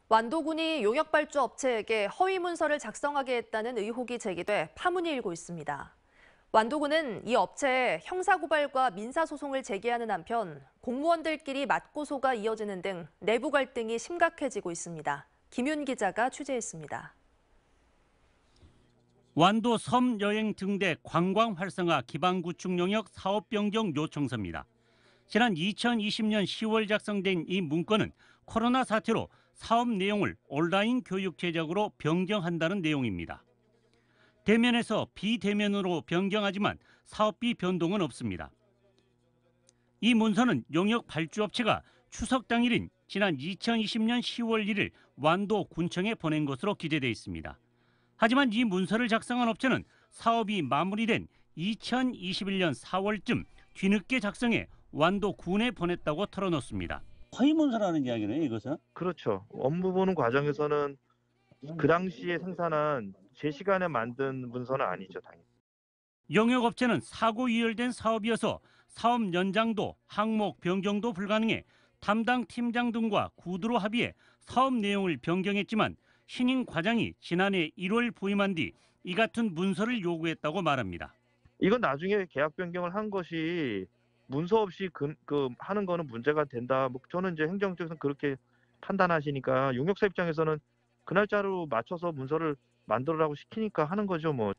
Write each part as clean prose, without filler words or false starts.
완도군이 용역발주 업체에게 허위 문서를 작성하게 했다는 의혹이 제기돼 파문이 일고 있습니다. 완도군은 이 업체에 형사고발과 민사소송을 제기하는 한편 공무원들끼리 맞고소가 이어지는 등 내부 갈등이 심각해지고 있습니다. 김윤 기자가 취재했습니다. 완도 섬 여행 등대 관광 활성화 기반 구축 용역 사업 변경 요청서입니다. 지난 2020년 10월 작성된 이 문건은 코로나 사태로 사업 내용을 온라인 교육 제작으로 변경한다는 내용입니다. 대면에서 비대면으로 변경하지만 사업비 변동은 없습니다. 이 문서는 용역 발주업체가 추석 당일인 지난 2020년 10월 1일 완도 군청에 보낸 것으로 기재돼 있습니다. 하지만 이 문서를 작성한 업체는 사업이 마무리된 2021년 4월쯤 뒤늦게 작성해 완도 군에 보냈다고 털어놓습니다. 허위 문서라는 이야기네요, 이것은? 그렇죠. 업무 보는 과정에서는 그 당시에 생산한 제 시간에 만든 문서는 아니죠, 당연히. 용역업체는 사고 이율된 사업이어서 사업 연장도 항목 변경도 불가능해 담당 팀장 등과 구두로 합의해 사업 내용을 변경했지만 신임 과장이 지난해 1월 부임한 뒤 이 같은 문서를 요구했다고 말합니다. 이건 나중에 계약 변경을 한 것이 문서 없이 하는 거는 문제가 된다. 뭐 저는 이제 행정적에서는 그렇게 판단하시니까 용역사 입장에서는 그 날짜로 맞춰서 문서를 만들으라고 시키니까 하는 거죠, 뭐.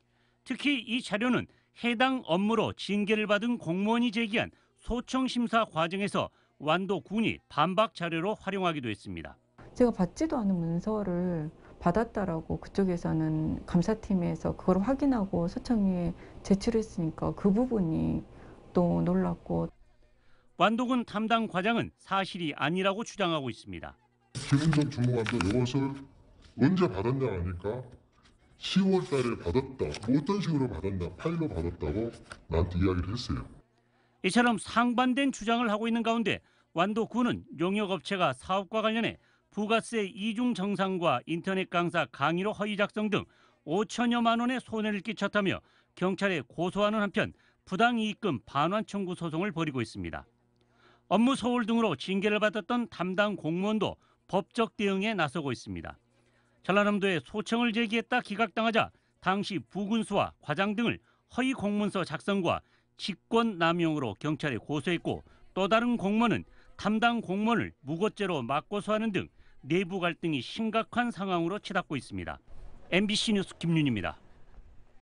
특히 이 자료는 해당 업무로 징계를 받은 공무원이 제기한 소청 심사 과정에서 완도 군이 반박 자료로 활용하기도 했습니다. 제가 받지도 않은 문서를 받았다라고 그쪽에서는 감사팀에서 그걸 확인하고 소청에 제출했으니까 그 부분이 또 놀랍고. 완도군 담당 과장은 사실이 아니라고 주장하고 있습니다. 김 전 주무관도 이것을 언제 받았냐 하니까 10월 달에 받았다. 뭐 어떤 식으로 받았나 파일로 받았다고 나한테 이야기를 했어요. 이처럼 상반된 주장을 하고 있는 가운데 완도군은 용역업체가 사업과 관련해 부가세 이중 정산과 인터넷 강사 강의로 허위 작성 등 5천여만 원의 손해를 끼쳤다며 경찰에 고소하는 한편 부당이익금 반환 청구 소송을 벌이고 있습니다. 업무 소홀 등으로 징계를 받았던 담당 공무원도 법적 대응에 나서고 있습니다. 전라남도에 소청을 제기했다 기각당하자 당시 부군수와 과장 등을 허위 공문서 작성과 직권남용으로 경찰에 고소했고 또 다른 공무원은 담당 공무원을 무고죄로 맞고소하는 등 내부 갈등이 심각한 상황으로 치닫고 있습니다. MBC 뉴스 김윤입니다.